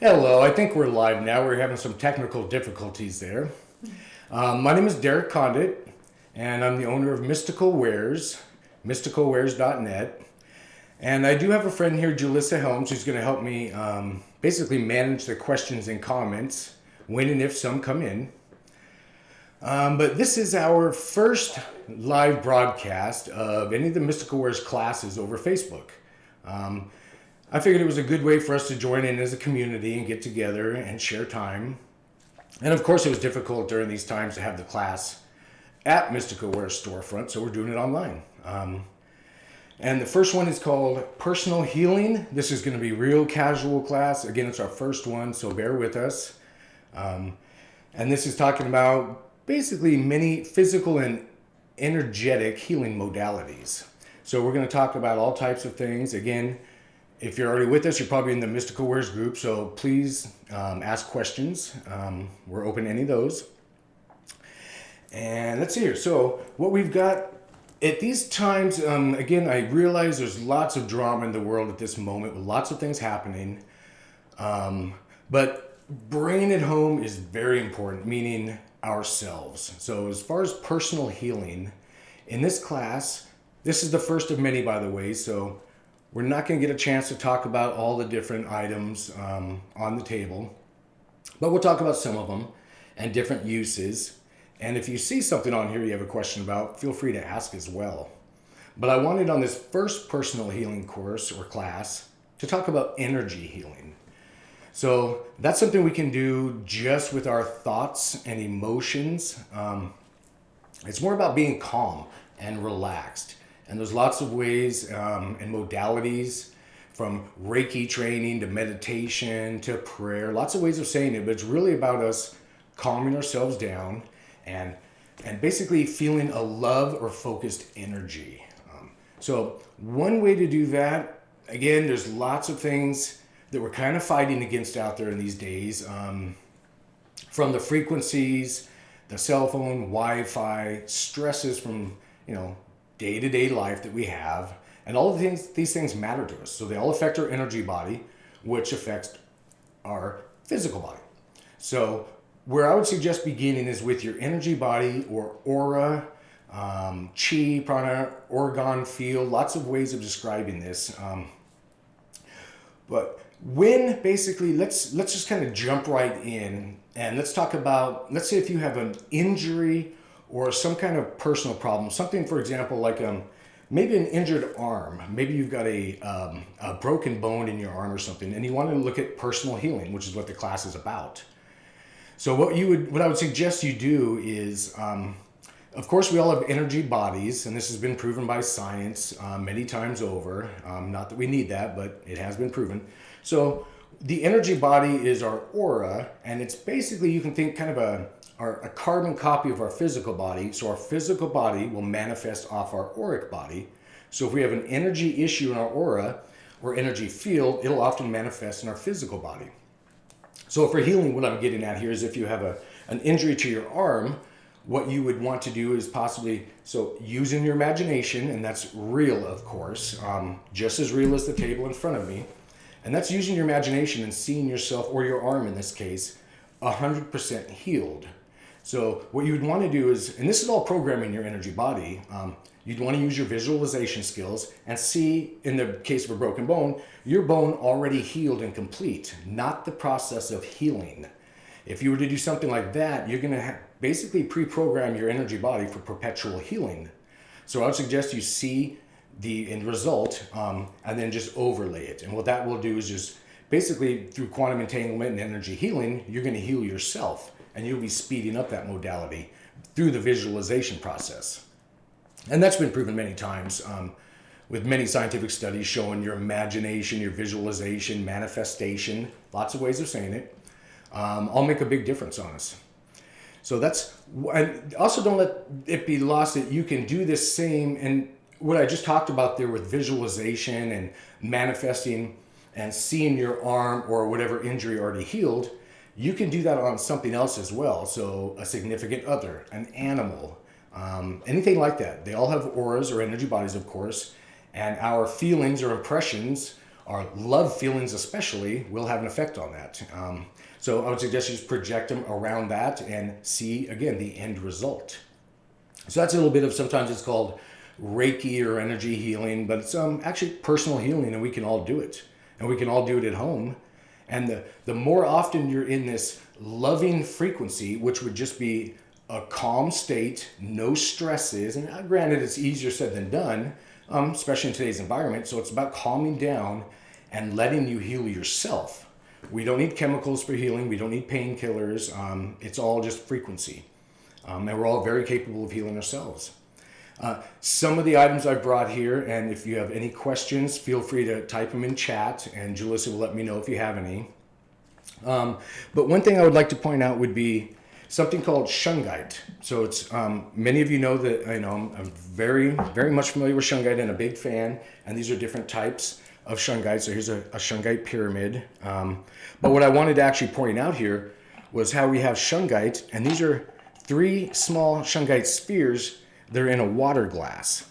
Hello, I think we're live now. We're having some technical difficulties there. My name is Derek Condit, and I'm the owner of Mystical Wares, mysticalwares.net. And I do have a friend here, Julissa Helms, who's going to help me basically manage the questions and comments when and if some come in. But this is our first live broadcast of any of the Mystical Wares classes over Facebook. I figured it was a good way for us to join in as a community and get together and share time. And of course, it was difficult during these times to have the class at Mystical Wares storefront, so we're doing it online. And the first one is called Personal Healing. This is going to be real casual class. Again, it's our first one, so bear with us. And this is talking about basically many physical and energetic healing modalities. So we're going to talk about all types of things. Again, if you're already with us, you're probably in the Mystical Wares group, so please ask questions. We're open to any of those. And let's see here. So what we've got at these times, again, I realize there's lots of drama in the world at this moment with lots of things happening. But bringing it home is very important, meaning ourselves. So as far as personal healing, in this class, this is the first of many, by the way, so we're not going to get a chance to talk about all the different items on the table, but we'll talk about some of them and different uses. And if you see something on here you have a question about, feel free to ask as well. But I wanted on this first personal healing course or class to talk about energy healing. So that's something we can do just with our thoughts and emotions. It's more about being calm and relaxed. And there's lots of ways and modalities, from Reiki training to meditation to prayer, lots of ways of saying it, but it's really about us calming ourselves down and basically feeling a love or focused energy. So one way to do that, again, there's lots of things that we're kind of fighting against out there in these days, from the frequencies, the cell phone, Wi-Fi, stresses from, day-to-day life that we have, and all of these things matter to us. So they all affect our energy body, which affects our physical body. So where I would suggest beginning is with your energy body or aura, chi, prana, organ field, lots of ways of describing this. But when basically, let's just kind of jump right in and let's talk about, let's say if you have an injury or some kind of personal problem, something, for example, like maybe an injured arm, maybe you've got a broken bone in your arm or something, and you want to look at personal healing, which is what the class is about. So what I would suggest you do is, of course, we all have energy bodies, and this has been proven by science many times over. Not that we need that, but it has been proven. So the energy body is our aura, and it's basically, you can think kind of a carbon copy of our physical body. So our physical body will manifest off our auric body. So if we have an energy issue in our aura or energy field, it'll often manifest in our physical body. So for healing, what I'm getting at here is if you have an injury to your arm, what you would want to do is possibly, so using your imagination, and that's real, of course, just as real as the table in front of me, and that's using your imagination and seeing yourself, or your arm in this case, 100% healed. So what you would want to do is, and this is all programming your energy body, you'd want to use your visualization skills and see, in the case of a broken bone, your bone already healed and complete, not the process of healing. If you were to do something like that, you're going to basically pre-program your energy body for perpetual healing. So I would suggest you see the end result and then just overlay it. And what that will do is just basically, through quantum entanglement and energy healing, you're going to heal yourself, and you'll be speeding up that modality through the visualization process. And that's been proven many times with many scientific studies showing your imagination, your visualization, manifestation, lots of ways of saying it, all make a big difference on us. So that's, and also don't let it be lost that you can do this same, and what I just talked about there with visualization and manifesting and seeing your arm or whatever injury already healed, you can do that on something else as well. So a significant other, an animal, anything like that. They all have auras or energy bodies, of course, and our feelings or impressions our love feelings especially will have an effect on that. So I would suggest you just project them around that and see, again, the end result. So that's a little bit of, sometimes it's called Reiki or energy healing, but it's actually personal healing, and we can all do it. And we can all do it at home. And the more often you're in this loving frequency, which would just be a calm state, no stresses, and granted it's easier said than done, especially in today's environment. So it's about calming down and letting you heal yourself. We don't need chemicals for healing. We don't need painkillers. It's all just frequency. And we're all very capable of healing ourselves. Some of the items I brought here, and if you have any questions, feel free to type them in chat, and Julissa will let me know if you have any. But one thing I would like to point out would be something called Shungite. So it's many of you know that I'm very, very much familiar with Shungite and a big fan, and these are different types of Shungite. So here's a Shungite pyramid. But what I wanted to actually point out here was how we have Shungite, and these are 3 small Shungite spheres. They're in a water glass.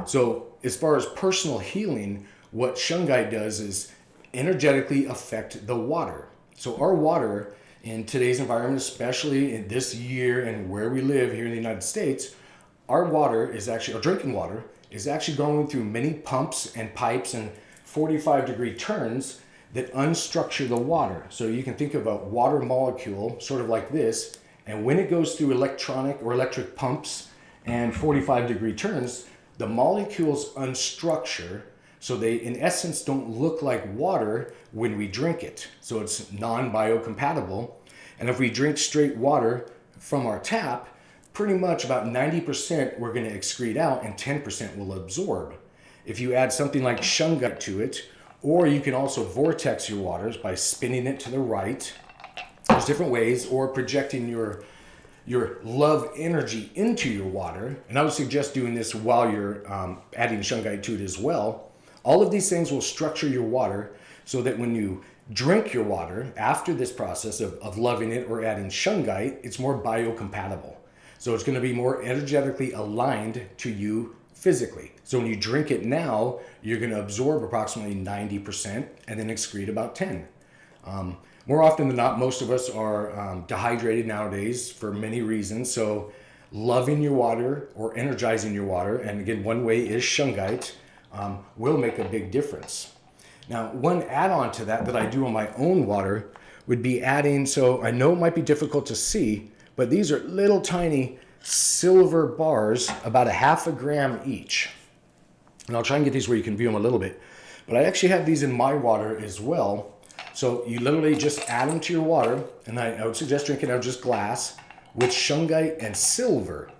So as far as personal healing, what Shungite does is energetically affect the water. So our water in today's environment, especially in this year and where we live here in the United States, our water is actually, our drinking water, is actually going through many pumps and pipes and 45-degree turns that unstructure the water. So you can think of a water molecule sort of like this, and when it goes through electronic or electric pumps and 45-degree turns, the molecules unstructure, so they in essence don't look like water when we drink it. So it's non-biocompatible. And if we drink straight water from our tap, pretty much about 90% we're going to excrete out and 10% will absorb. If you add something like Shungite to it, or you can also vortex your waters by spinning it to the right. There's different ways, or projecting your love energy into your water. And I would suggest doing this while you're adding Shungite to it as well. All of these things will structure your water so that when you drink your water after this process of loving it or adding Shungite, it's more biocompatible. So it's going to be more energetically aligned to you physically. So when you drink it now, you're going to absorb approximately 90% and then excrete about 10. More often than not, most of us are dehydrated nowadays for many reasons. So loving your water or energizing your water, and again, one way is Shungite, will make a big difference. Now, one add-on to that I do on my own water would be adding, so I know it might be difficult to see, but these are little tiny silver bars, about a half a gram each. And I'll try and get these where you can view them a little bit. But I actually have these in my water as well. So you literally just add them to your water, and I would suggest drinking out of just glass with Shungite and silver.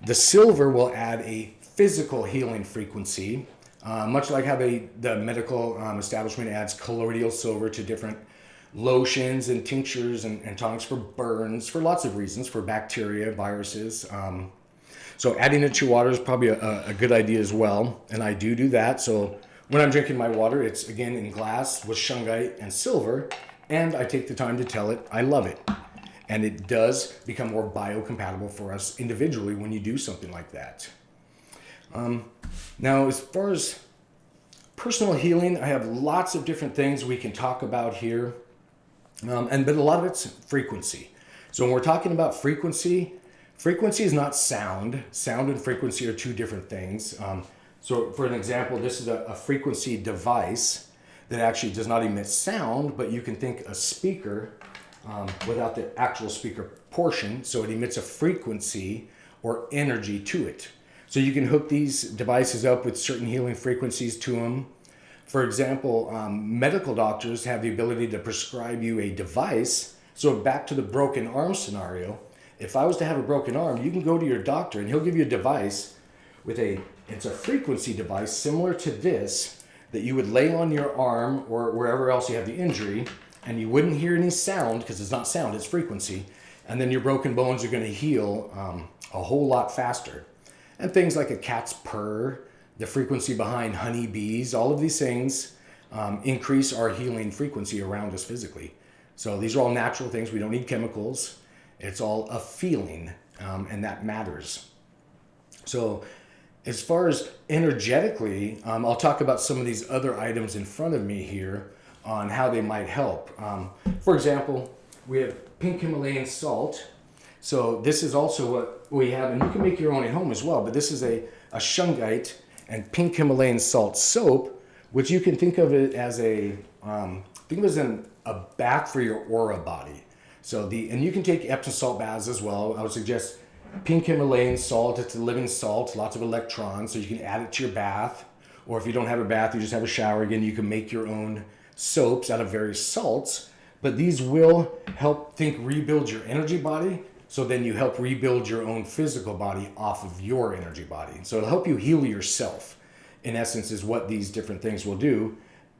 The silver will add a physical healing frequency, much like how the medical establishment adds colloidal silver to different lotions and tinctures and tonics for burns, for lots of reasons, for bacteria, viruses. So adding it to water is probably a good idea as well. And I do that. So when I'm drinking my water, it's again in glass with Shungite and silver. And I take the time to tell it I love it. And it does become more biocompatible for us individually when you do something like that. Now, as far as personal healing, I have lots of different things we can talk about here. But a lot of it's frequency. So when we're talking about frequency is not sound. Sound and frequency are 2 different things. So for an example, this is a frequency device that actually does not emit sound, but you can think a speaker without the actual speaker portion. So it emits a frequency or energy to it. So you can hook these devices up with certain healing frequencies to them. For example, medical doctors have the ability to prescribe you a device. So back to the broken arm scenario, if I was to have a broken arm, you can go to your doctor and he'll give you a device with it's a frequency device similar to this that you would lay on your arm or wherever else you have the injury, and you wouldn't hear any sound because it's not sound, it's frequency. And then your broken bones are going to heal a whole lot faster. And things like a cat's purr, the frequency behind honeybees, all of these things increase our healing frequency around us physically. So these are all natural things. We don't need chemicals. It's all a feeling, and that matters. So As far as energetically, I'll talk about some of these other items in front of me here on how they might help. For example, we have pink Himalayan salt. So this is also what we have, and you can make your own at home as well, but this is a Shungite and pink Himalayan salt soap, which you can think of it as think of it as a bath for your aura body. And you can take Epsom salt baths as well. I would suggest pink Himalayan salt. It's a living salt, lots of electrons, so you can add it to your bath. Or if you don't have a bath, you just have a shower. Again, you can make your own soaps out of various salts. But these will help rebuild your energy body. So then you help rebuild your own physical body off of your energy body. So it'll help you heal yourself, in essence, is what these different things will do.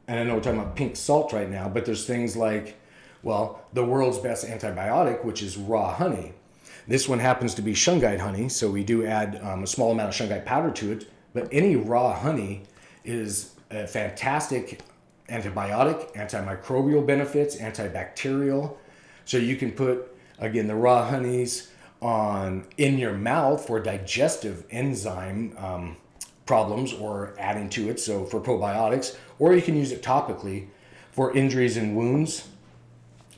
And I know we're talking about pink salt right now, but there's things like, the world's best antibiotic, which is raw honey. This one happens to be Shungite honey, so we do add a small amount of Shungite powder to it. But any raw honey is a fantastic antibiotic, antimicrobial benefits, antibacterial. So you can put, again, the raw honeys in your mouth for digestive enzyme problems or adding to it, so for probiotics, or you can use it topically for injuries and wounds.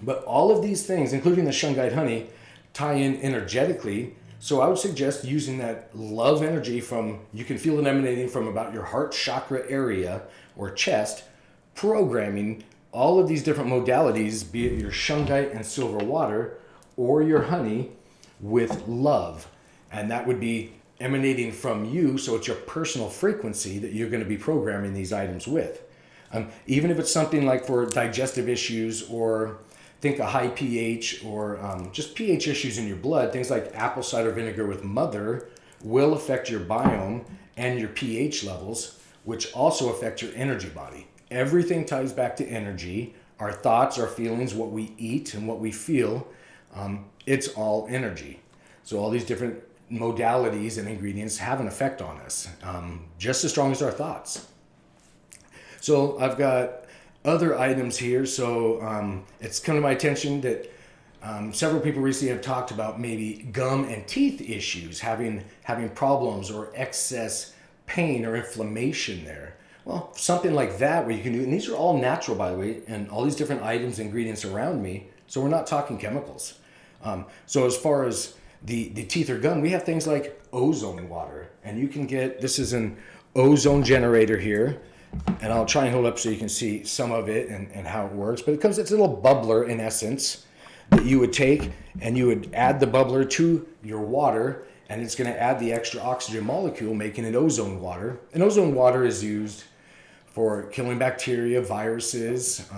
But all of these things, including the Shungite honey, tie in energetically. So I would suggest using that love energy you can feel it emanating from about your heart chakra area or chest, programming all of these different modalities, be it your Shungite and silver water or your honey, with love. And that would be emanating from you, so it's your personal frequency that you're going to be programming these items with. Even if it's something like for digestive issues, or think a high pH, or just pH issues in your blood, things like apple cider vinegar with mother will affect your biome and your pH levels, which also affect your energy body. Everything ties back to energy. Our thoughts, our feelings, what we eat and what we feel, it's all energy. So all these different modalities and ingredients have an effect on us, just as strong as our thoughts. So I've got other items here. So it's come to my attention that several people recently have talked about maybe gum and teeth issues, having problems or excess pain or inflammation there. Well, something like that where you can do, and these are all natural, by the way, and all these different items, ingredients around me. So we're not talking chemicals. So as far as the teeth or gum, we have things like ozone water, and you can get, this is an ozone generator here, and I'll try and hold up so you can see some of it and how it works. But it's a little bubbler in essence that you would take, and you would add the bubbler to your water, and it's going to add the extra oxygen molecule, making it ozone water. And ozone water is used for killing bacteria, viruses.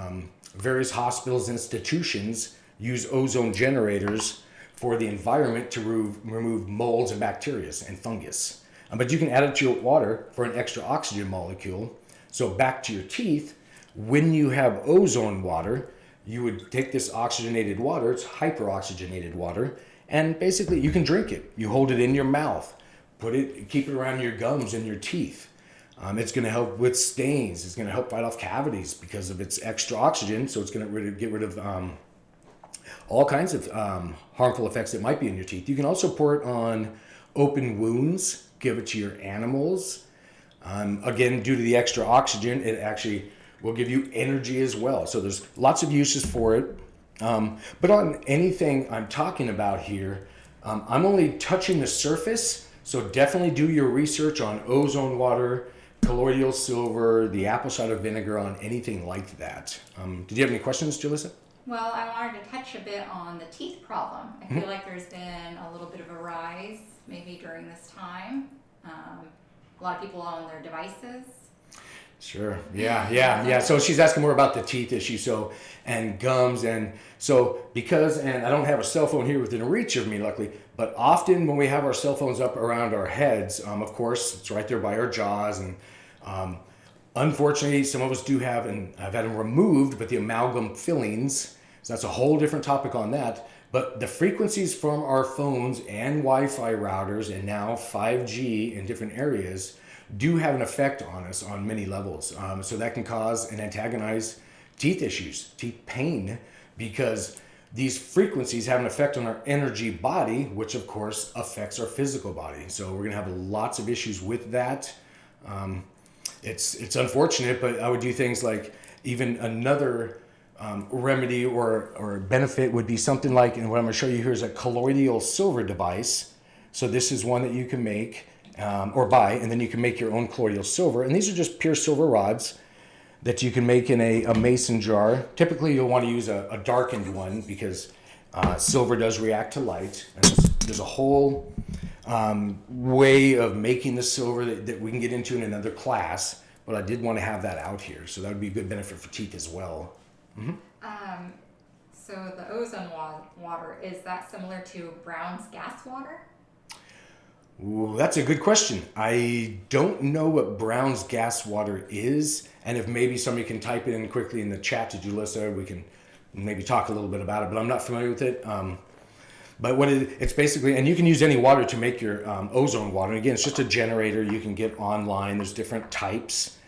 Various hospitals, institutions use ozone generators for the environment to remove molds and bacteria and fungus. But you can add it to your water for an extra oxygen molecule. So back to your teeth, when you have ozone water, you would take this oxygenated water, it's hyperoxygenated water, and basically you can drink it. You hold it in your mouth, keep it around your gums and your teeth. It's going to help with stains. It's going to help fight off cavities because of its extra oxygen. So it's going to get rid of all kinds of harmful effects that might be in your teeth. You can also pour it on open wounds, give it to your animals. Again, due to the extra oxygen, it actually will give you energy as well. So there's lots of uses for it. But on anything I'm talking about here, I'm only touching the surface. So definitely do your research on ozone water, colloidal silver, the apple cider vinegar, on anything like that. Did you have any questions, Jalissa? Well, I wanted to touch a bit on the teeth problem. I feel like there's been a little bit of a rise maybe during this time. A lot of people on their devices. Sure. Yeah. So she's asking more about the teeth issue, and gums, and so and I don't have a cell phone here within reach of me, luckily, but often when we have our cell phones up around our heads, of course, it's right there by our jaws, and unfortunately, some of us do have, and I've had them removed, but the amalgam fillings, so that's a whole different topic on that. But the frequencies from our phones and Wi-Fi routers, and now 5G in different areas, do have an effect on us on many levels. So that can cause and antagonize teeth issues, teeth pain, because these frequencies have an effect on our energy body, which of course affects our physical body. So we're going to have lots of issues with that. It's unfortunate, but I would do things like even another remedy or benefit would be something like, and what I'm going to show you here is a colloidal silver device. So this is one that you can make or buy, and then you can make your own colloidal silver. And these are just pure silver rods that you can make in a mason jar. Typically, you'll want to use a darkened one because silver does react to light. And there's a whole way of making the silver that we can get into in another class, but I did want to have that out here. So that would be a good benefit for teeth as well. Mm-hmm. So the ozone water, is that similar to Brown's gas water? Ooh, that's a good question. I don't know what Brown's gas water is, and if maybe somebody can type it in quickly in the chat to Julissa, we can maybe talk a little bit about it, but I'm not familiar with it. But it's basically, and you can use any water to make your ozone water. And again, it's just a generator you can get online. There's different types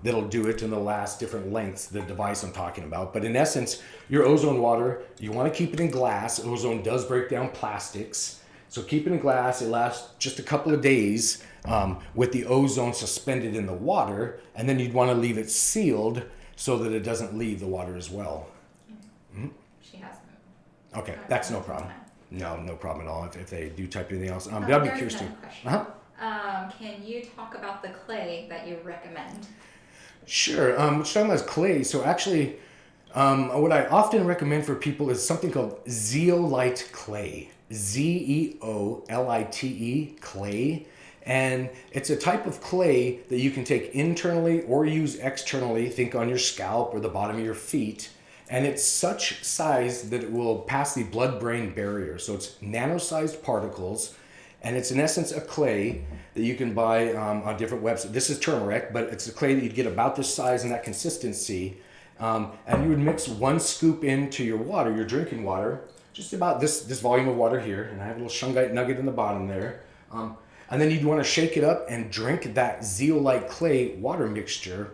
that'll do it, and they'll last different lengths, the device I'm talking about. But in essence, your ozone water, you want to keep it in glass. Ozone does break down plastics. So keep it in glass. It lasts just a couple of days with the ozone suspended in the water, and then you'd want to leave it sealed so that it doesn't leave the water as well. Mm-hmm. She has moved. Okay, that's no problem. No problem at all if they do type anything else. But I'd be There's curious too. another question. Can you talk about the clay that you recommend? Sure. What you're talking about is clay. So actually, what I often recommend for people is something called zeolite clay. Zeolite clay. And it's a type of clay that you can take internally or use externally, think on your scalp or the bottom of your feet. And it's such size that it will pass the blood-brain barrier. So it's nano-sized particles, and it's in essence a clay that you can buy on different websites. This is turmeric, but it's a clay that you'd get about this size and that consistency. And you would mix 1 scoop into your water, your drinking water, just about this volume of water here, and I have a little Shungite nugget in the bottom there. And then you'd want to shake it up and drink that zeolite clay water mixture.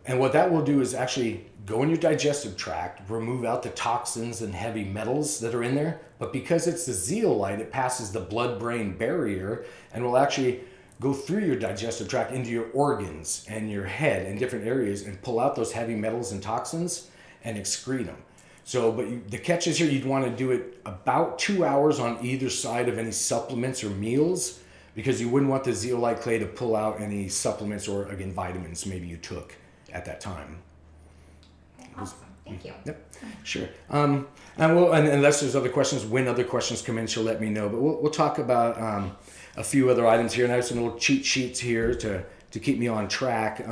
And what that will do is actually go in your digestive tract, remove out the toxins and heavy metals that are in there. But because it's the zeolite, it passes the blood-brain barrier and will actually go through your digestive tract into your organs and your head and different areas and pull out those heavy metals and toxins and excrete them. So, but the catch is here, you'd want to do it about 2 hours on either side of any supplements or meals, because you wouldn't want the zeolite clay to pull out any supplements or, again, vitamins maybe you took at that time. Okay, awesome. Thank you. Yep, sure. And unless there's other questions, when other questions come in, she'll let me know. But we'll talk about a few other items here, and I have some little cheat sheets here to keep me on track.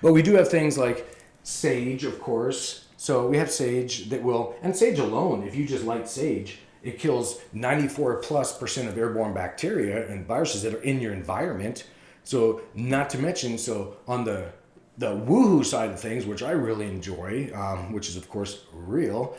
But we do have things like sage, of course. So we have sage that will, and sage alone, if you just light sage, it kills 94+% of airborne bacteria and viruses that are in your environment. So not to mention, so on the woohoo side of things, which I really enjoy, which is of course real,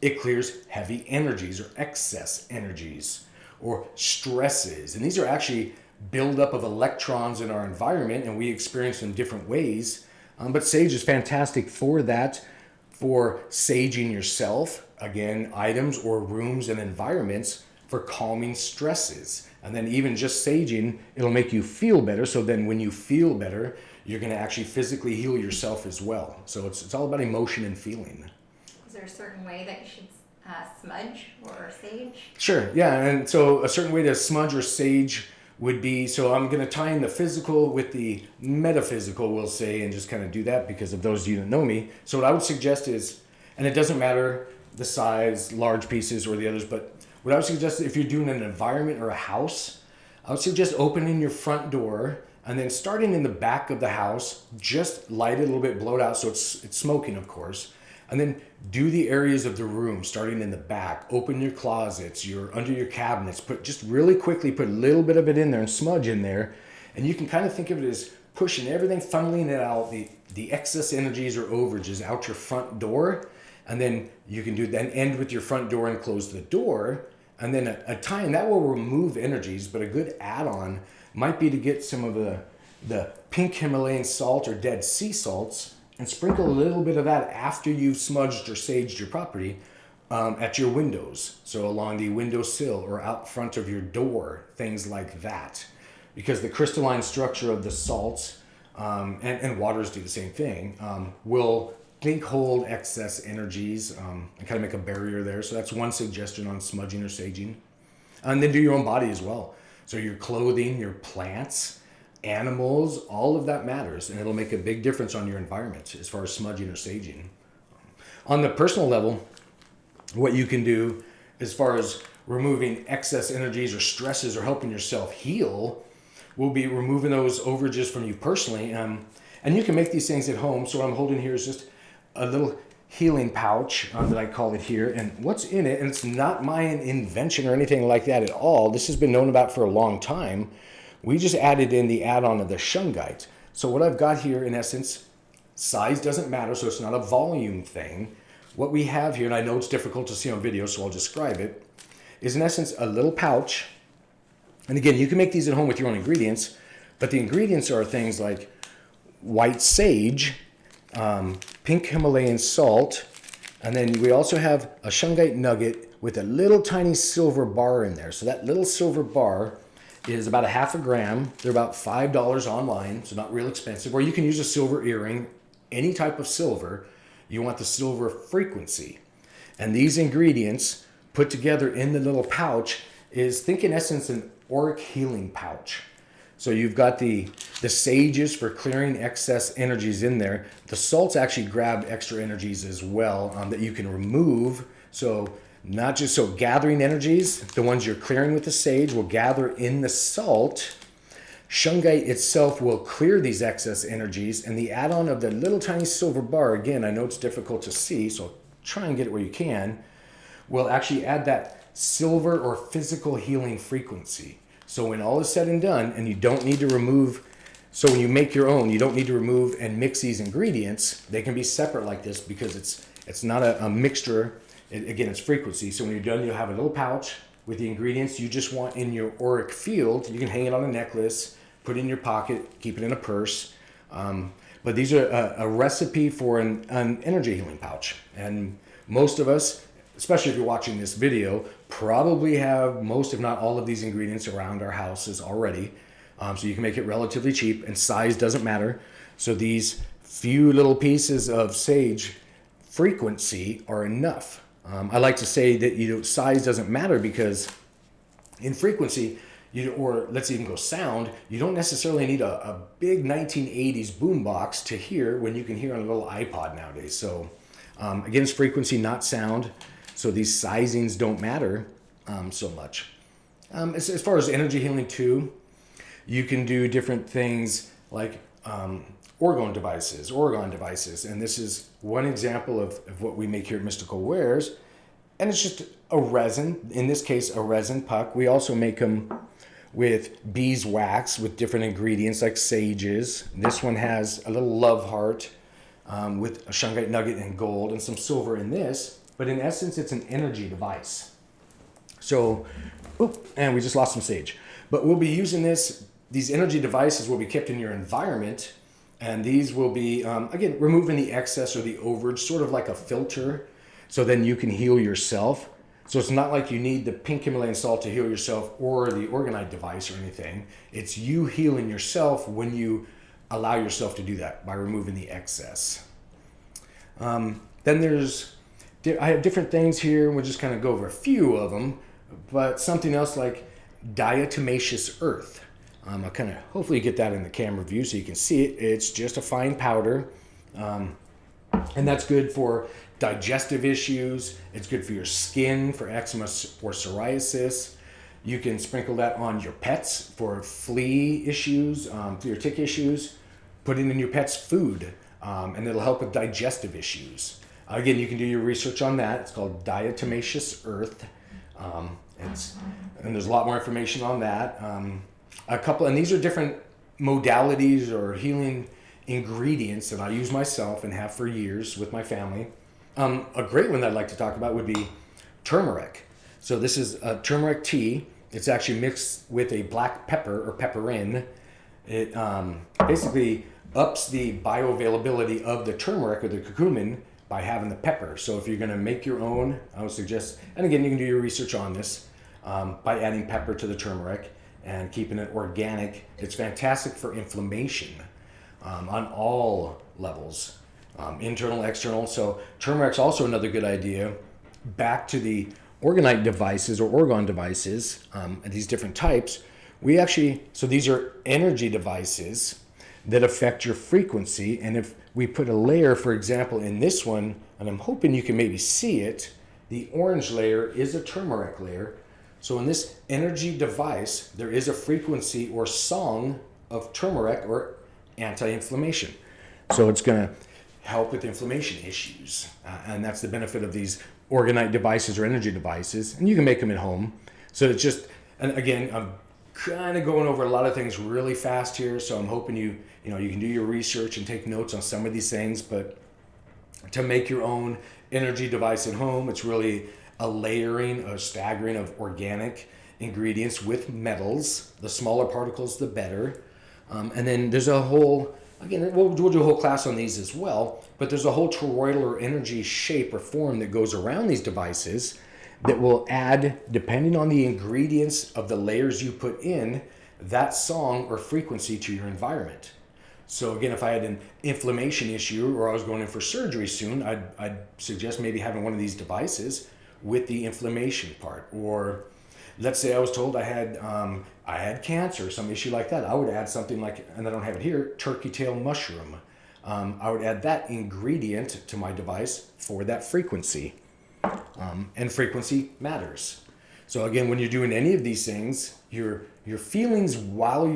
it clears heavy energies or excess energies or stresses. And these are actually buildup of electrons in our environment, and we experience them different ways. But sage is fantastic for that, for saging yourself, again, items or rooms and environments for calming stresses. And then even just saging, it'll make you feel better. So then when you feel better, you're going to actually physically heal yourself as well. So it's all about emotion and feeling. Is there a certain way that you should smudge or sage? Sure, yeah. And so a certain way to smudge or sage would be, so I'm going to tie in the physical with the metaphysical, we'll say, and just kind of do that because of those of you that know me. So what I would suggest is, and it doesn't matter the size, large pieces or the others, but what I would suggest, if you're doing an environment or a house, I would suggest opening your front door and then starting in the back of the house, just light it a little bit, blow it out so it's smoking, of course. And then do the areas of the room, starting in the back. Open your closets, under your cabinets. Just really quickly put a little bit of it in there and smudge in there. And you can kind of think of it as pushing everything, funneling it out, the excess energies or overages out your front door. And then you can end with your front door and close the door. And then a tie-in that will remove energies, but a good add-on might be to get some of the pink Himalayan salt or Dead Sea salts and sprinkle a little bit of that after you've smudged or saged your property at your windows. So along the windowsill or out front of your door, things like that. Because the crystalline structure of the salts, and waters do the same thing, will hold excess energies and kind of make a barrier there. So that's one suggestion on smudging or saging. And then do your own body as well. So your clothing, your plants, animals, all of that matters, and it'll make a big difference on your environment as far as smudging or saging. On the personal level, what you can do as far as removing excess energies or stresses or helping yourself heal will be removing those overages from you personally. And you can make these things at home. So what I'm holding here is just a little healing pouch that I call it here. And what's in it, and it's not my invention or anything like that at all. This has been known about for a long time. We just added in the add-on of the Shungite. So what I've got here, in essence, size doesn't matter, so it's not a volume thing. What we have here, and I know it's difficult to see on video, so I'll describe it, is in essence a little pouch. And again, you can make these at home with your own ingredients, but the ingredients are things like white sage, pink Himalayan salt, and then we also have a Shungite nugget with a little tiny silver bar in there. So that little silver bar is about a half a gram. They're about $5 online, so not real expensive. Or you can use a silver earring, any type of silver. You want the silver frequency. And these ingredients put together in the little pouch is, think in essence, an auric healing pouch. So you've got the sages for clearing excess energies in there. The salts actually grab extra energies as well that you can remove. So not just so gathering energies, the ones you're clearing with the sage will gather in the salt. Shungite itself will clear these excess energies, and the add-on of the little tiny silver bar, again, I know it's difficult to see, so try and get it where you can, will actually add that silver or physical healing frequency. So when all is said and done, and you don't need to remove, so when you make your own, you don't need to remove and mix these ingredients. They can be separate like this because it's not a mixture. Again, it's frequency. So when you're done, you'll have a little pouch with the ingredients you just want in your auric field. You can hang it on a necklace, put it in your pocket, keep it in a purse. But these are a recipe for an energy healing pouch. And most of us, especially if you're watching this video, probably have most, if not all, of these ingredients around our houses already. So you can make it relatively cheap, and size doesn't matter. So these few little pieces of sage frequency are enough. I like to say that size doesn't matter because in frequency, or let's even go sound, you don't necessarily need a big 1980s boombox to hear when you can hear on a little iPod nowadays. So again, it's frequency, not sound. So these sizings don't matter so much. As far as energy healing too, you can do different things like orgone devices. And this is one example of what we make here at Mystical Wares. And it's just a resin, in this case, a resin puck. We also make them with beeswax with different ingredients like sages. This one has a little love heart with a Shungite nugget and gold and some silver in this. But in essence, it's an energy device. So, and we just lost some sage. But we'll be using these energy devices will be kept in your environment. And these will be, again, removing the excess or the overage, sort of like a filter. So then you can heal yourself. So it's not like you need the pink Himalayan salt to heal yourself or the orgonite device or anything. It's you healing yourself when you allow yourself to do that by removing the excess. Then I have different things here. We'll just kind of go over a few of them. But something else like diatomaceous earth. I'll kind of hopefully get that in the camera view so you can see it. It's just a fine powder. And that's good for digestive issues. It's good for your skin, for eczema or psoriasis. You can sprinkle that on your pets for flea issues, for your tick issues. Put it in your pet's food, and it'll help with digestive issues. Again, you can do your research on that. It's called diatomaceous earth. And there's a lot more information on that. And these are different modalities or healing ingredients that I use myself and have for years with my family. A great one that I'd like to talk about would be turmeric. So this is a turmeric tea. It's actually mixed with a black pepper or pepperin. It basically ups the bioavailability of the turmeric or the curcumin by having the pepper. So if you're going to make your own, I would suggest, and again, you can do your research on this, by adding pepper to the turmeric and keeping it organic. It's fantastic for inflammation on all levels, internal, external. So turmeric's also another good idea. Back to the orgonite devices or orgone devices, these different types, so these are energy devices that affect your frequency. And if we put a layer, for example, in this one, and I'm hoping you can maybe see it, the orange layer is a turmeric layer. So in this energy device, there is a frequency or song of turmeric or anti-inflammation. So it's going to help with inflammation issues. And that's the benefit of these orgonite devices or energy devices. And you can make them at home. So it's just, and again, I'm kind of going over a lot of things really fast here. So I'm hoping you can do your research and take notes on some of these things. But to make your own energy device at home, it's really a layering, a staggering of organic ingredients with metals. The smaller particles, the better. And then there's a whole, again, we'll do a whole class on these as well, but there's a whole toroidal or energy shape or form that goes around these devices that will add, depending on the ingredients of the layers you put in, that song or frequency to your environment. So again, if I had an inflammation issue or I was going in for surgery soon, I'd suggest maybe having one of these devices with the inflammation part. Or let's say I was told I had cancer, some issue like that. I would add something like, and I don't have it here, turkey tail mushroom. I would add that ingredient to my device for that frequency. And frequency matters. So again, when you're doing any of these things, your feelings while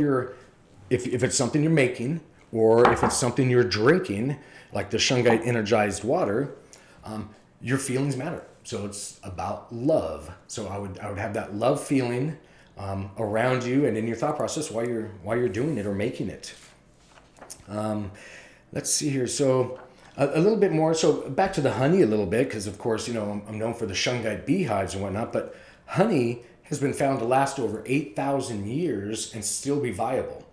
if it's something you're making, or if it's something you're drinking, like the Shungite energized water, your feelings matter. So it's about love. So I would have that love feeling around you and in your thought process while you're doing it or making it. Let's see here. So a little bit more. So back to the honey a little bit, because of course, I'm known for the Shungite beehives and whatnot, but honey has been found to last over 8,000 years and still be viable,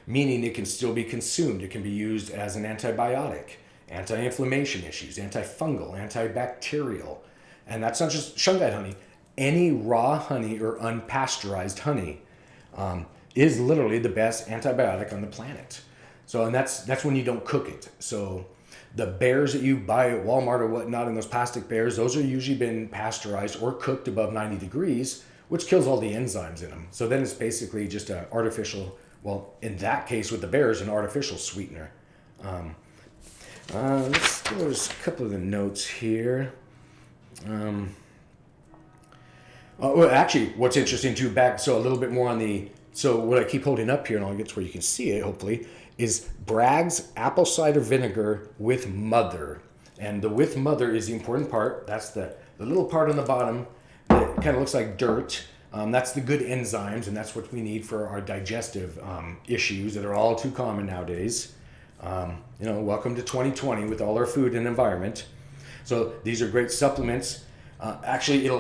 meaning it can still be consumed. It can be used as an antibiotic, anti-inflammation issues, antifungal, antibacterial. And that's not just Shungite honey. Any raw honey or unpasteurized honey is literally the best antibiotic on the planet. So, and that's when you don't cook it. So the bears that you buy at Walmart or whatnot, in those plastic bears, those are usually been pasteurized or cooked above 90 degrees, which kills all the enzymes in them. So then it's basically just an artificial, well, in that case with the bears, an artificial sweetener. Let's go to a couple of the notes here. Well, actually, what's interesting too, so a little bit more on so what I keep holding up here, and I'll get to where you can see it, hopefully, is Bragg's apple cider vinegar with mother. And the with mother is the important part. That's the little part on the bottom that kind of looks like dirt. That's the good enzymes, and that's what we need for our digestive issues that are all too common nowadays. Welcome to 2020 with all our food and environment. So these are great supplements. It'll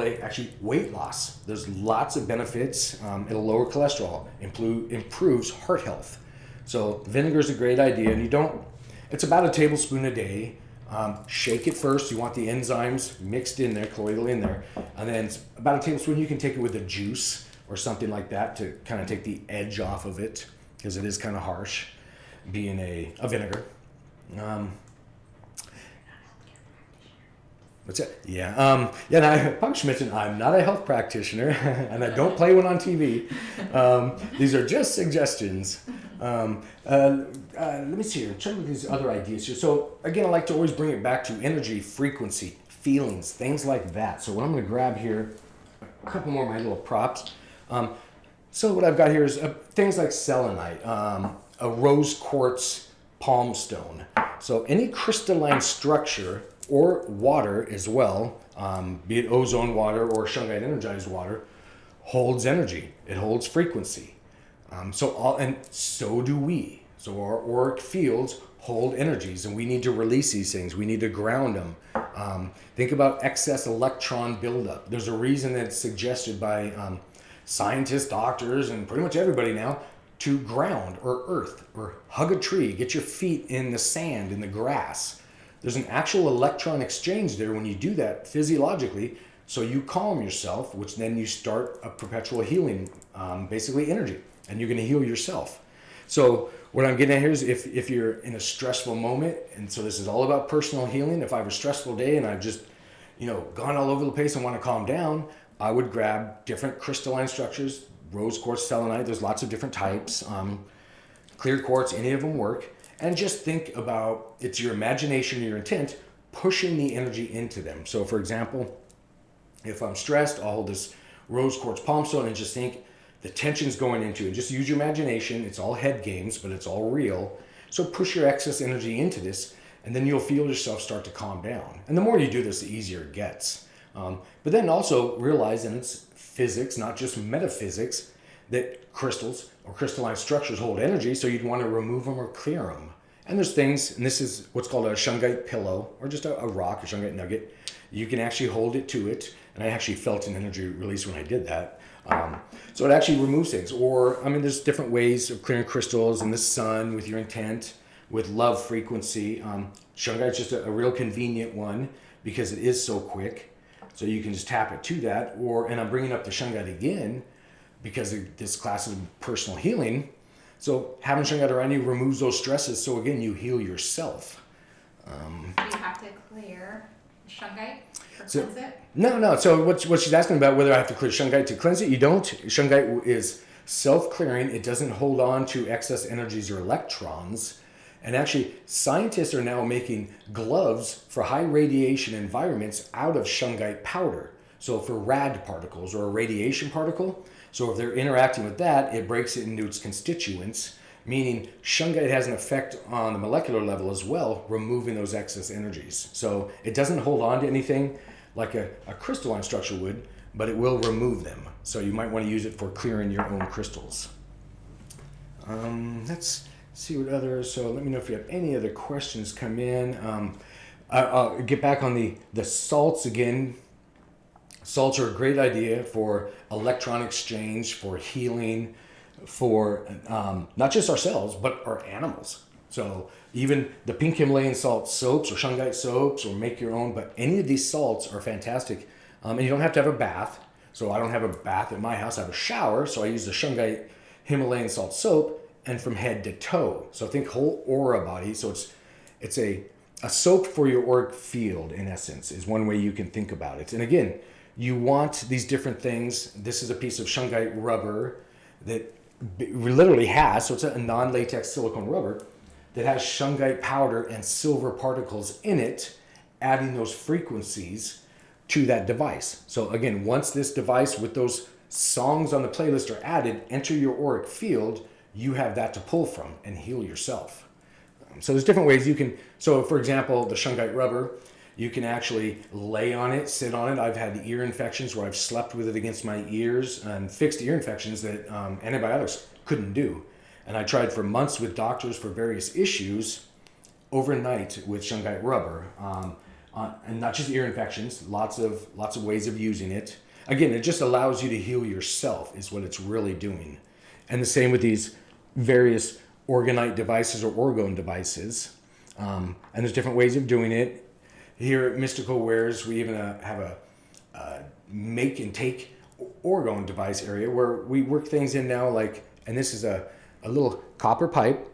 weight loss. There's lots of benefits. It'll lower cholesterol, improves heart health. So vinegar is a great idea, and it's about a tablespoon a day. Shake it first. You want the enzymes mixed in there, colloidal in there, and then it's about a tablespoon. You can take it with a juice or something like that to kind of take the edge off of it, because it is kind of harsh, being a vinegar. What's that? Yeah. And I probably should mention I'm not a health practitioner, and I don't play one on TV. These are just suggestions. Let me see here. I'm trying to look at these other ideas here. So again, I like to always bring it back to energy, frequency, feelings, things like that. So what I'm going to grab here, a couple more of my little props. So what I've got here is things like selenite, a rose quartz palm stone. So any crystalline structure or water as well, be it ozone water or Shungite energized water, holds energy. It holds frequency. So do we. So our auric fields hold energies, and we need to release these things. We need to ground them. Think about excess electron buildup. There's a reason that's suggested by scientists, doctors, and pretty much everybody now. to ground or earth, or hug a tree, get your feet in the sand, in the grass. There's an actual electron exchange there when you do that physiologically. So you calm yourself, which then you start a perpetual healing, basically energy, and you're going to heal yourself. So what I'm getting at here is if you're in a stressful moment, and so this is all about personal healing. If I have a stressful day and I've just, gone all over the place and want to calm down, I would grab different crystalline structures, rose quartz, selenite. There's lots of different types. Clear quartz, any of them work. And just think about, it's your imagination, your intent, pushing the energy into them. So for example, if I'm stressed, I'll hold this rose quartz palm stone and just think the tension's going into it. Just use your imagination. It's all head games, but it's all real. So push your excess energy into this, and then you'll feel yourself start to calm down. And the more you do this, the easier it gets. But then also realize, and it's physics, not just metaphysics, that crystals or crystalline structures hold energy, so you'd want to remove them or clear them. And there's things, and this is what's called a Shungite pillow, or just a rock, a Shungite nugget. You can actually hold it to it, and I actually felt an energy release when I did that. So it actually removes things. Or, there's different ways of clearing crystals in the sun with your intent, with love frequency. Shungite's just a real convenient one because it is so quick. So you can just tap it to that. And I'm bringing up the Shungite again because of this class of personal healing. So having Shungite around you removes those stresses. So again, you heal yourself. Do you have to clear Shungite or cleanse it? No. So what she's asking about, whether I have to clear Shungite to cleanse it, you don't. Shungite is self-clearing. It doesn't hold on to excess energies or electrons. And actually, scientists are now making gloves for high radiation environments out of Shungite powder. So for rad particles or a radiation particle, so if they're interacting with that, it breaks it into its constituents, meaning Shungite has an effect on the molecular level as well, removing those excess energies. So it doesn't hold on to anything like a crystalline structure would, but it will remove them. So you might want to use it for clearing your own crystals. Let's see what others, so let me know if you have any other questions come in. I'll get back on the salts again. Salts are a great idea for electron exchange, for healing, for not just ourselves, but our animals. So even the pink Himalayan salt soaps or Shungite soaps, or make your own, but any of these salts are fantastic. And you don't have to have a bath. So I don't have a bath at my house, I have a shower, so I use the Shungite Himalayan salt soap, and from head to toe. So think whole aura body. So it's a soap for your auric field, in essence, is one way you can think about it. And again, you want these different things. This is a piece of Shungite rubber that literally has, so it's a non-latex silicone rubber that has Shungite powder and silver particles in it, adding those frequencies to that device. So again, once this device with those songs on the playlist are added, enter your auric field, you have that to pull from and heal yourself. So there's different ways you can, so for example, the Shungite rubber, you can actually lay on it, sit on it. I've had ear infections where I've slept with it against my ears and fixed ear infections that antibiotics couldn't do. And I tried for months with doctors for various issues overnight with Shungite rubber. And not just ear infections, lots of ways of using it. Again, it just allows you to heal yourself is what it's really doing. And the same with these various orgonite devices or orgone devices. And there's different ways of doing it. Here at Mystical Wares, we even have a make and take orgone device area where we work things in now, like, and this is a little copper pipe.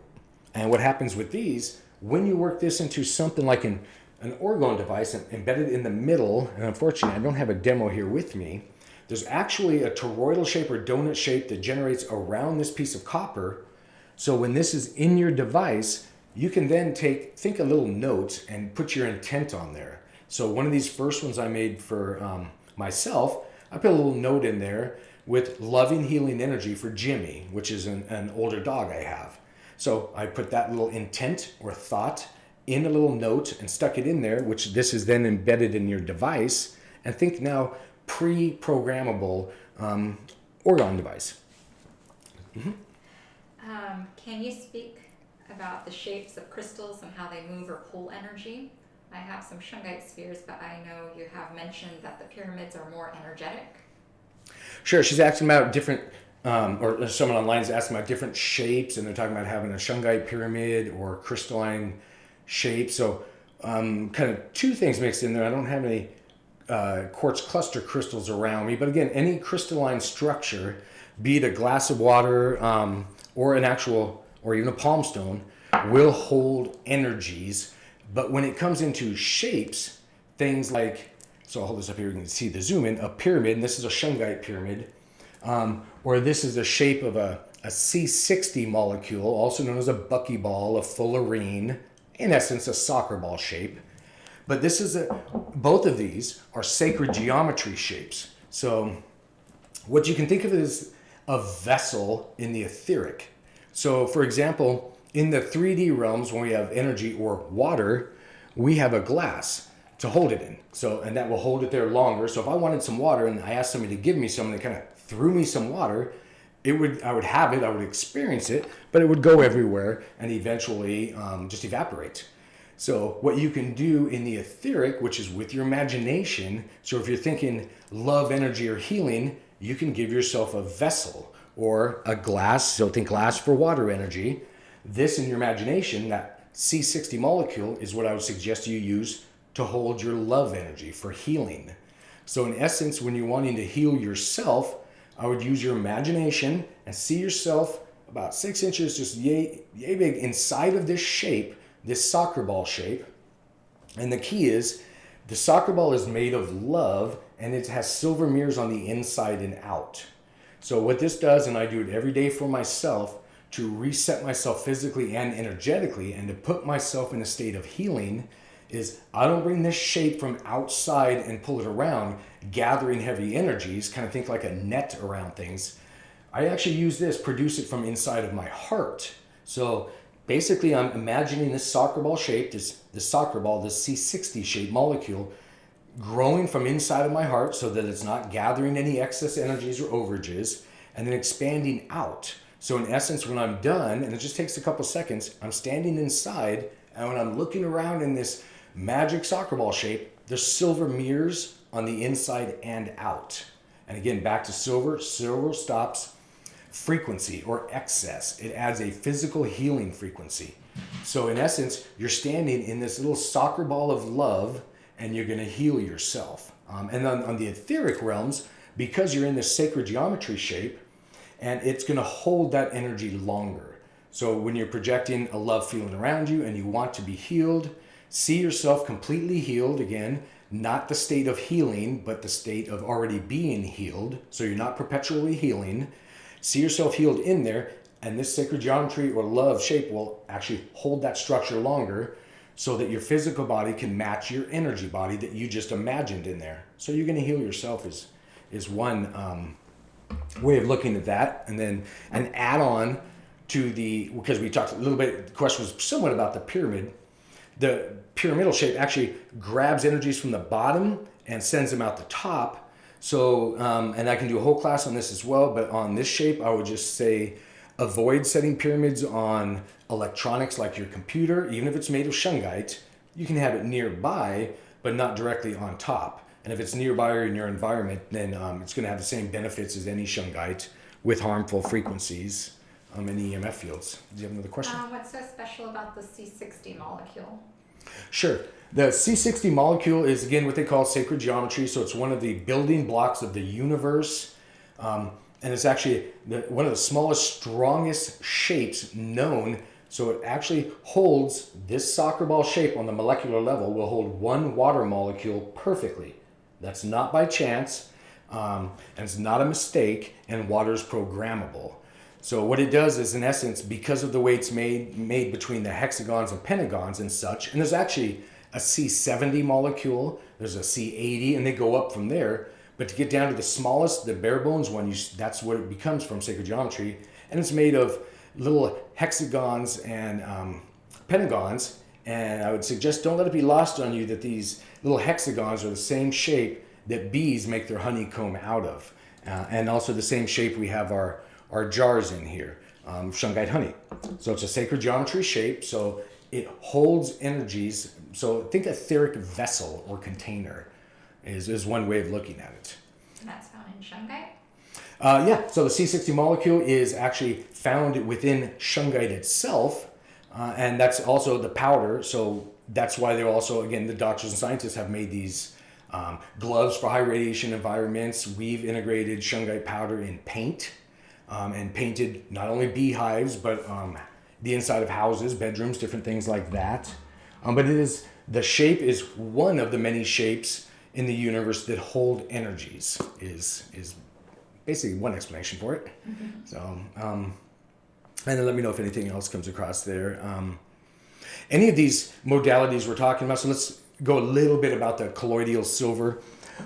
And what happens with these, when you work this into something like an orgone device and embedded in the middle, and unfortunately I don't have a demo here with me, there's actually a toroidal shape or donut shape that generates around this piece of copper. So when this is in your device, you can then think a little note and put your intent on there. So one of these first ones I made for myself, I put a little note in there with loving healing energy for Jimmy, which is an older dog I have. So I put that little intent or thought in a little note and stuck it in there, which this is then embedded in your device. And think now pre-programmable orgone device. Mm-hmm. Can you speak about the shapes of crystals and how they move or pull energy? I have some Shungite spheres, but I know you have mentioned that the pyramids are more energetic. Sure, she's asking about different or someone online is asking about different shapes, and they're talking about having a Shungite pyramid or crystalline shape. So kind of two things mixed in there. I don't have any quartz cluster crystals around me, but again, any crystalline structure, be it a glass of water or an actual, or even a palm stone, will hold energies. But when it comes into shapes, things like, so I'll hold this up here, you can see the zoom in, a pyramid, and this is a Shungite pyramid, or this is the shape of a C60 molecule, also known as a buckyball, a fullerene, in essence, a soccer ball shape. But this is both of these are sacred geometry shapes. So what you can think of as a vessel in the etheric. So for example, in the 3D realms, when we have energy or water, we have a glass to hold it in. So, and that will hold it there longer. So if I wanted some water and I asked somebody to give me some, and they kind of threw me some water, I would have it, I would experience it, but it would go everywhere and eventually just evaporate. So what you can do in the etheric, which is with your imagination, so if you're thinking love, energy, or healing, you can give yourself a vessel or a glass, so think glass for water energy. This in your imagination, that C60 molecule, is what I would suggest you use to hold your love energy for healing. So in essence, when you're wanting to heal yourself, I would use your imagination and see yourself about 6 inches, just yay big, inside of this shape, this soccer ball shape. And the key is the soccer ball is made of love, and it has silver mirrors on the inside and out. So what this does, and I do it every day for myself, to reset myself physically and energetically and to put myself in a state of healing, is I don't bring this shape from outside and pull it around, gathering heavy energies, kind of think like a net around things. I actually use this, produce it from inside of my heart. So basically, I'm imagining this soccer ball shape, this soccer ball, this C60 shaped molecule, growing from inside of my heart so that it's not gathering any excess energies or overages, and then expanding out. So in essence, when I'm done, and it just takes a couple seconds, I'm standing inside, and when I'm looking around in this magic soccer ball shape, there's silver mirrors on the inside and out. And again, back to silver. Silver stops frequency or excess. It adds a physical healing frequency. So in essence, you're standing in this little soccer ball of love, and you're going to heal yourself. And on the etheric realms, because you're in this sacred geometry shape, and it's going to hold that energy longer. So when you're projecting a love feeling around you and you want to be healed, see yourself completely healed. Again, not the state of healing, but the state of already being healed. So you're not perpetually healing. See yourself healed in there, and this sacred geometry or love shape will actually hold that structure longer so that your physical body can match your energy body that you just imagined in there. So you're going to heal yourself is one way of looking at that. And then an add-on to because we talked a little bit, the question was somewhat about the pyramid. The pyramidal shape actually grabs energies from the bottom and sends them out the top. So, and I can do a whole class on this as well, but on this shape, I would just say avoid setting pyramids on electronics like your computer. Even if it's made of Shungite, you can have it nearby, but not directly on top. And if it's nearby or in your environment, then it's going to have the same benefits as any Shungite with harmful frequencies and EMF fields. Do you have another question? What's so special about the C60 molecule? Sure. The C60 molecule is, again, what they call sacred geometry. So it's one of the building blocks of the universe. And it's actually one of the smallest, strongest shapes known. So it actually holds this soccer ball shape on the molecular level, will hold one water molecule perfectly. That's not by chance, and it's not a mistake, and water is programmable. So what it does is, in essence, because of the way it's made between the hexagons and pentagons and such, and there's actually a C70 molecule, there's a C80, and they go up from there. But to get down to the smallest, the bare bones one, that's what it becomes from sacred geometry. And it's made of little hexagons and pentagons. And I would suggest don't let it be lost on you that these little hexagons are the same shape that bees make their honeycomb out of. And also the same shape we have our jars in here, Shungite honey. So it's a sacred geometry shape, so it holds energies. So think etheric vessel or container is one way of looking at it. And that's found in Shungite? Yeah, so the C60 molecule is actually found within shungite itself, and that's also the powder. So that's why they're also, again, the doctors and scientists have made these gloves for high radiation environments. We've integrated shungite powder in paint and painted not only beehives, but the inside of houses, bedrooms, different things like that. But the shape is one of the many shapes in the universe that hold energies, is basically one explanation for it. So, and then let me know if anything else comes across there. Any of these modalities we're talking about, so let's go a little bit about the colloidal silver.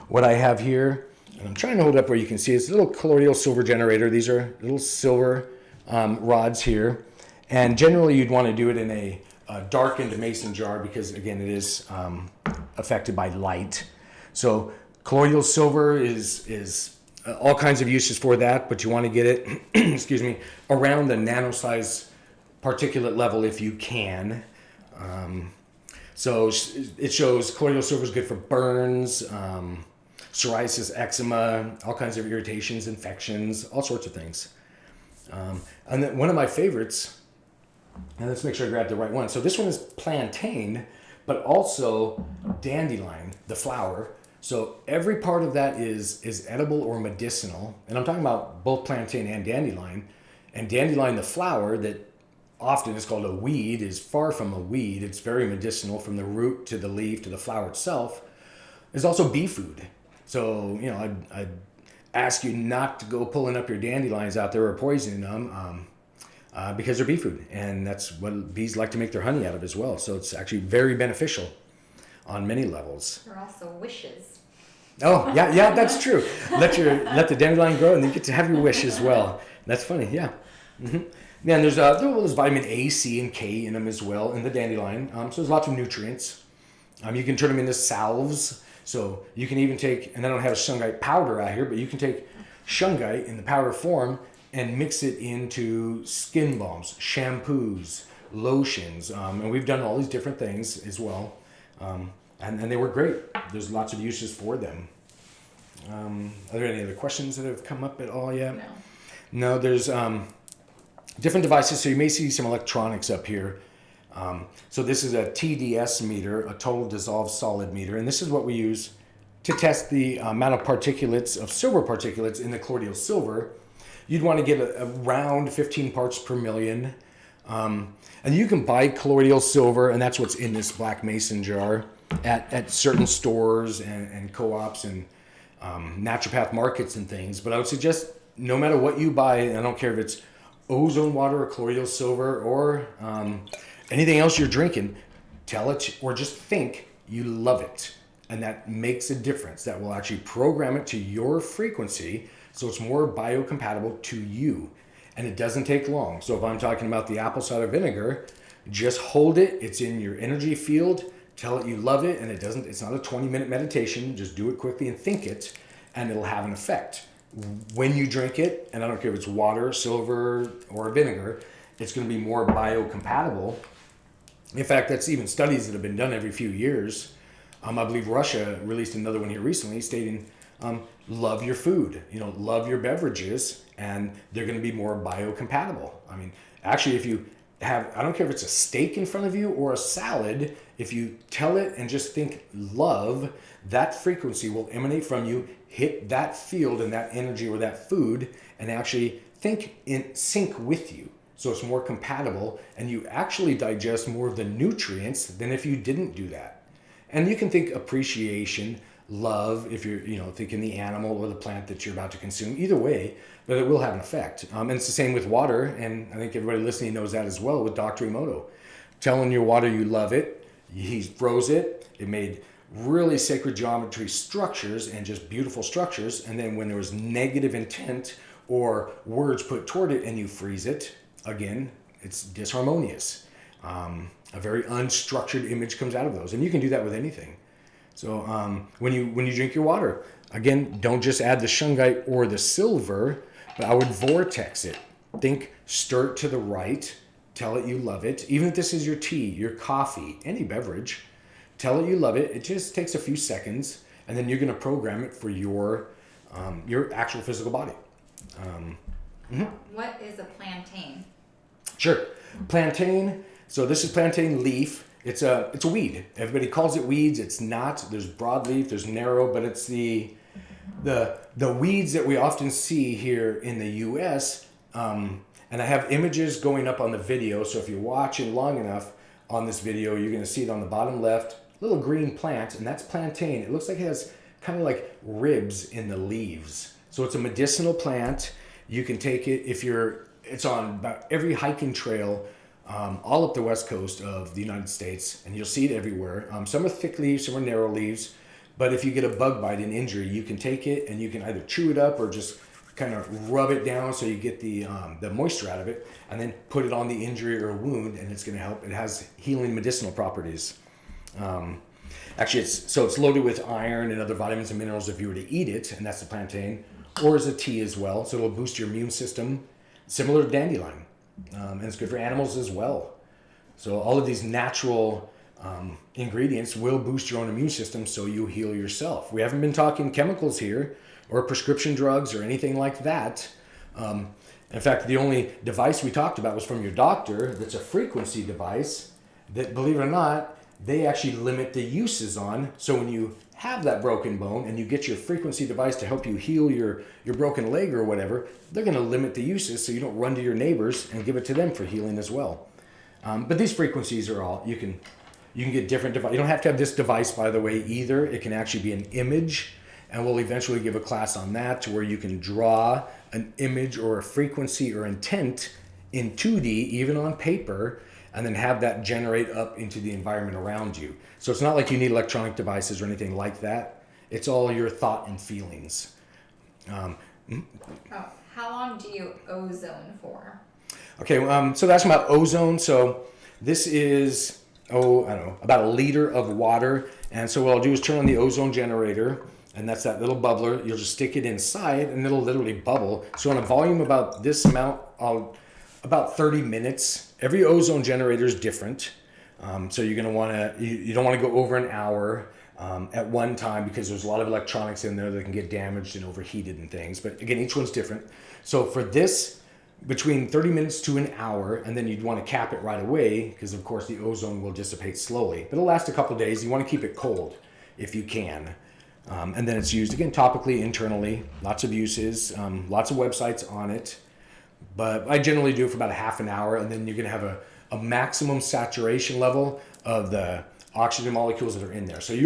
What I have here, and I'm trying to hold it up where you can see, it's a little colloidal silver generator. These are little silver rods here. And generally you'd want to do it in a darkened mason jar because, again, it is affected by light. So colloidal silver is all kinds of uses for that, but you want to get it, excuse me, around the nano-size particulate level if you can. So it shows colloidal silver is good for burns, psoriasis, eczema, all kinds of irritations, infections, all sorts of things. And then one of my favorites, and let's make sure I grab the right one. So this one is plantain, but also dandelion, the flower. So every part of that is edible or medicinal. And I'm talking about both plantain and dandelion. And dandelion, the flower, that often is called a weed, is far from a weed. It's very medicinal from the root to the leaf to the flower itself. Is also bee food. So, you know, I'd ask you not to go pulling up your dandelions out there or poisoning them because they're bee food. And that's what bees like to make their honey out of as well. So it's actually very beneficial on many levels. They're also wishes. Oh, yeah, that's true. Let the dandelion grow and you get to have your wish as well. That's funny, yeah. Mm-hmm. Yeah, and there's vitamin A, C, and K in them as well in the dandelion. So there's lots of nutrients. You can turn them into salves. So you can even take, and I don't have a shungite powder out here, but you can take shungite in the powder form and mix it into skin balms, shampoos, lotions. And we've done all these different things as well. And they work great. There's lots of uses for them. Are there any other questions that have come up at all yet? No, there's different devices. So you may see some electronics up here. So this is a TDS meter, a total dissolved solid meter. And this is what we use to test the amount of particulates, of silver particulates in the colloidal silver. You'd want to get around 15 parts per million. And you can buy colloidal silver, and that's what's in this black mason jar, at certain stores and co-ops and naturopath markets and things. But I would suggest no matter what you buy, and I don't care if it's ozone water or colloidal silver or anything else you're drinking, tell it or just think you love it. And that makes a difference. That will actually program it to your frequency so it's more biocompatible to you. And it doesn't take long. So if I'm talking about the apple cider vinegar, just hold it. It's in your energy field. Tell it you love it, and it's not a 20-minute meditation. Just do it quickly and think it, and it'll have an effect. When you drink it, and I don't care if it's water, silver, or vinegar, it's going to be more biocompatible. In fact, that's even studies that have been done every few years. I believe Russia released another one here recently stating, love your food, love your beverages, and they're going to be more biocompatible. I mean, actually, if you have, I don't care if it's a steak in front of you or a salad, if you tell it and just think love, that frequency will emanate from you, hit that field and that energy or that food, and actually think in sync with you. So it's more compatible, and you actually digest more of the nutrients than if you didn't do that. And you can think appreciation, love, if you're thinking the animal or the plant that you're about to consume. Either way, but it will have an effect. And it's the same with water, and I think everybody listening knows that as well with Dr. Emoto. Telling your water you love it, he froze it, it made really sacred geometry structures and just beautiful structures, and then when there was negative intent or words put toward it and you freeze it, again, it's disharmonious. A very unstructured image comes out of those, and you can do that with anything. So when you drink your water, again, don't just add the shungite or the silver, but I would vortex it. Think, stir it to the right, tell it you love it. Even if this is your tea, your coffee, any beverage, tell it you love it. It just takes a few seconds, and then you're going to program it for your actual physical body. What is a plantain? Sure. Plantain. So this is plantain leaf. It's a weed. Everybody calls it weeds. It's not. There's broadleaf. There's narrow, but it's the weeds that we often see here in the U.S. And I have images going up on the video. So if you're watching long enough on this video, you're going to see it on the bottom left. Little green plant, and that's plantain. It looks like it has kind of like ribs in the leaves. So it's a medicinal plant. You can take it it's on about every hiking trail all up the west coast of the United States, and you'll see it everywhere. Some are thick leaves, some are narrow leaves. But if you get a bug bite, an injury, you can take it and you can either chew it up or just kind of rub it down so you get the moisture out of it, and then put it on the injury or wound, and it's going to help. It has healing medicinal properties. Actually, it's loaded with iron and other vitamins and minerals if you were to eat it, and that's the plantain, or as a tea as well. So it'll boost your immune system, similar to dandelion, and it's good for animals as well. So all of these natural ingredients will boost your own immune system, so you heal yourself. We haven't been talking chemicals here, or prescription drugs, or anything like that. In fact, the only device we talked about was from your doctor. That's a frequency device that, believe it or not, they actually limit the uses on. So when you have that broken bone and you get your frequency device to help you heal your broken leg or whatever, they're going to limit the uses so you don't run to your neighbors and give it to them for healing as well. But these frequencies are all, you can get different devices. You don't have to have this device, by the way, either. It can actually be an image, and we'll eventually give a class on that to where you can draw an image or a frequency or intent in 2D, even on paper, and then have that generate up into the environment around you. So it's not like you need electronic devices or anything like that. It's all your thought and feelings. How long do you ozone for? Okay, so that's about ozone. So this is, I don't know, about 1 liter of water. And so what I'll do is turn on the ozone generator, and that's that little bubbler. You'll just stick it inside, and it'll literally bubble. So on a volume about this amount, about 30 minutes. Every ozone generator is different. So you're gonna wanna, you don't wanna go over an hour at one time, because there's a lot of electronics in there that can get damaged and overheated and things. But again, each one's different. So for this, between 30 minutes to an hour, and then you'd want to cap it right away, because of course the ozone will dissipate slowly. But it'll last a couple of days. You want to keep it cold if you can. And then it's used again topically, internally, lots of uses, lots of websites on it. But I generally do it for about a half an hour, and then you're going to have a maximum saturation level of the oxygen molecules that are in there. So it's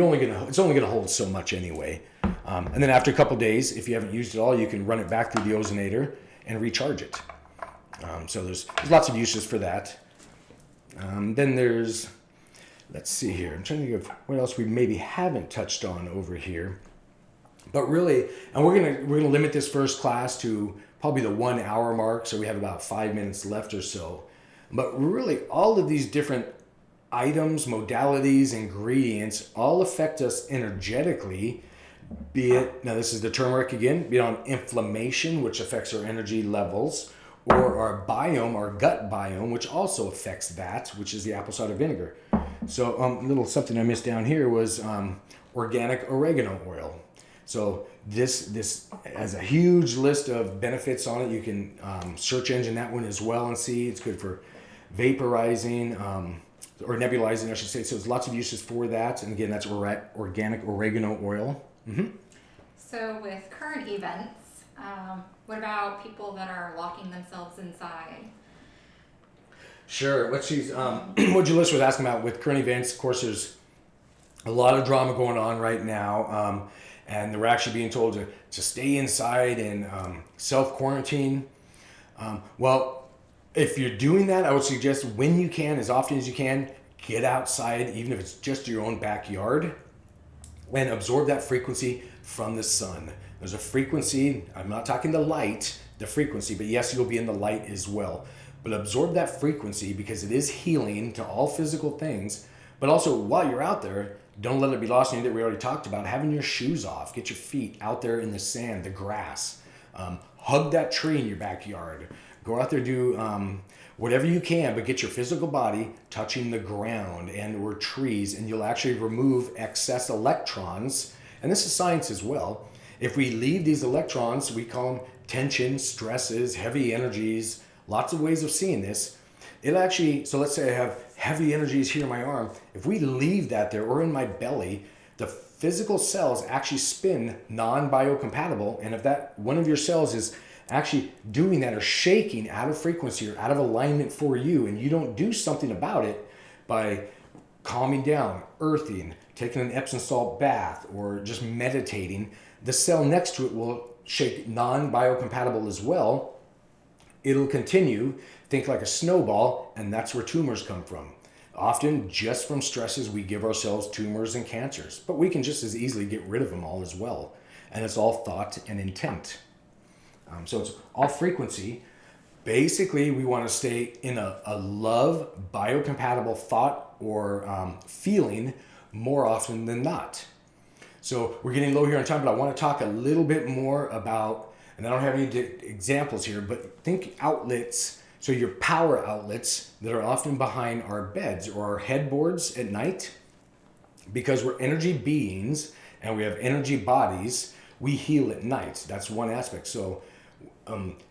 only going to hold so much anyway. And then after a couple of days, if you haven't used it all, you can run it back through the ozonator and recharge it. So there's lots of uses for that. Then there's, let's see here. I'm trying to think of what else we maybe haven't touched on over here. But really, and we're gonna limit this first class to probably the 1 hour mark, so we have about 5 minutes left or so. But really, all of these different items, modalities, ingredients all affect us energetically. Be it, now this is the turmeric again, be it on inflammation, which affects our energy levels, or our biome, our gut biome, which also affects that, which is the apple cider vinegar. So a little something I missed down here was organic oregano oil. So this has a huge list of benefits on it. You can search engine that one as well and see. It's good for vaporizing, or nebulizing, I should say. So there's lots of uses for that. And again, that's organic oregano oil. Mm-hmm. So with current events, what about people that are locking themselves inside? Sure. What Julissa was asking about with current events, of course, there's a lot of drama going on right now, and they're actually being told to stay inside and self-quarantine. Well, if you're doing that, I would suggest when you can, as often as you can, get outside, even if it's just your own backyard, and absorb that frequency from the sun. There's a frequency, I'm not talking the light, the frequency, but yes, you'll be in the light as well. But absorb that frequency, because it is healing to all physical things. But also, while you're out there, don't let it be lost in you that we already talked about, having your shoes off, get your feet out there in the sand, the grass. Hug that tree in your backyard. Go out there, do whatever you can, but get your physical body touching the ground and or trees, and you'll actually remove excess electrons. And this is science as well. If we leave these electrons, we call them tension, stresses, heavy energies, lots of ways of seeing this. It actually, so let's say I have heavy energies here in my arm. If we leave that there or in my belly, the physical cells actually spin non-biocompatible. And if that one of your cells is actually doing that or shaking out of frequency or out of alignment for you, and you don't do something about it by calming down, earthing, taking an Epsom salt bath, or just meditating, the cell next to it will shake non-biocompatible as well. It'll continue, think like a snowball, and that's where tumors come from. Often just from stresses, we give ourselves tumors and cancers, but we can just as easily get rid of them all as well. And it's all thought and intent. So it's all frequency. Basically, we want to stay in a love, biocompatible thought or feeling more often than not. So we're getting low here on time, but I want to talk a little bit more about, and I don't have any examples here, but think outlets. So your power outlets that are often behind our beds or our headboards at night. Because we're energy beings and we have energy bodies, we heal at night. That's one aspect. So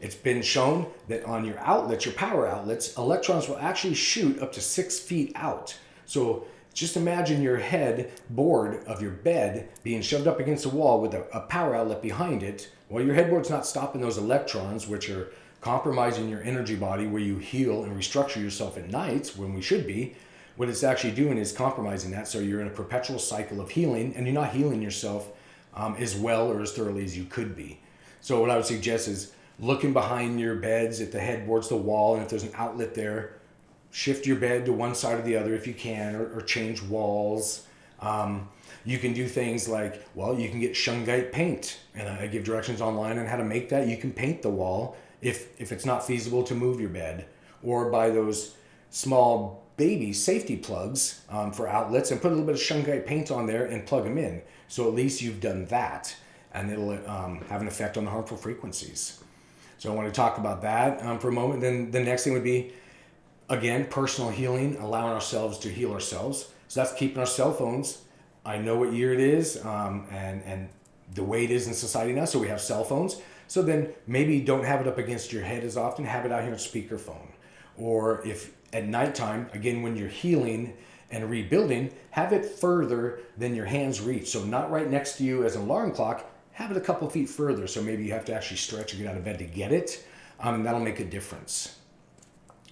it's been shown that on your outlets, your power outlets, electrons will actually shoot up to 6 feet out. So just imagine your headboard of your bed being shoved up against a wall with a power outlet behind it. Well, your headboard's not stopping those electrons, which are compromising your energy body where you heal and restructure yourself at night when we should be. What it's actually doing is compromising that. So you're in a perpetual cycle of healing, and you're not healing yourself as well or as thoroughly as you could be. So what I would suggest is looking behind your beds at the headboards, the wall, and if there's an outlet there, shift your bed to one side or the other if you can, or change walls. You can do things like, well, you can get Shungite paint, and I give directions online on how to make that. You can paint the wall if it's not feasible to move your bed, or buy those small baby safety plugs for outlets and put a little bit of Shungite paint on there and plug them in. So at least you've done that, and it'll have an effect on the harmful frequencies. So I want to talk about that for a moment. Then the next thing would be, again, personal healing, allowing ourselves to heal ourselves. So that's keeping our cell phones. I know what year it is and the way it is in society now. So we have cell phones. So then maybe don't have it up against your head as often. Have it out here on speakerphone. Or if at nighttime, again, when you're healing and rebuilding, have it further than your hands reach. So not right next to you as an alarm clock. Have it a couple feet further. So maybe you have to actually stretch or get out of bed to get it. And that'll make a difference.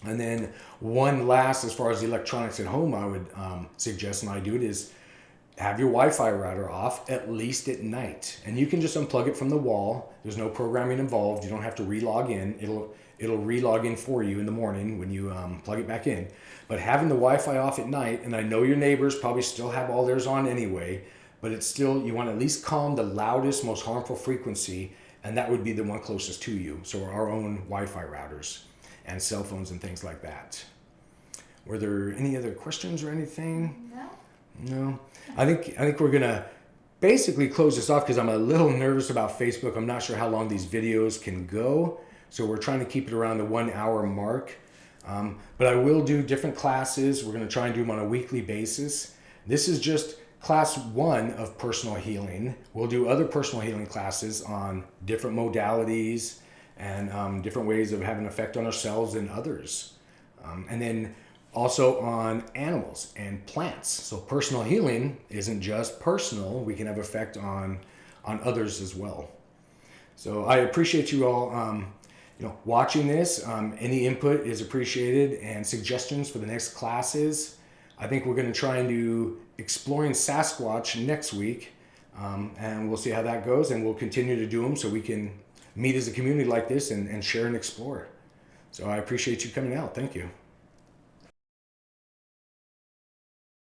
And then one last, as far as the electronics at home, I would suggest, and I do it, is have your Wi-Fi router off at least at night. And you can just unplug it from the wall. There's no programming involved. You don't have to re-log in. It'll re-log in for you in the morning when you plug it back in. But having the Wi-Fi off at night, and I know your neighbors probably still have all theirs on anyway, but it's still, you want to at least calm the loudest, most harmful frequency, and that would be the one closest to you. So our own Wi-Fi routers and cell phones and things like that. Were there any other questions or anything? No. I think we're gonna basically close this off because I'm a little nervous about Facebook. I'm not sure how long these videos can go, so we're trying to keep it around the 1 hour mark. But I will do different classes. We're gonna try and do them on a weekly basis. This is just class 1 of personal healing. We'll do other personal healing classes on different modalities and different ways of having an effect on ourselves and others. And then also on animals and plants. So personal healing isn't just personal. We can have effect on others as well. So I appreciate you all watching this. Any input is appreciated, and suggestions for the next classes. I think we're going to try and do Exploring Sasquatch next week, and we'll see how that goes, and we'll continue to do them so we can meet as a community like this and share and explore. So I appreciate you coming out. Thank you.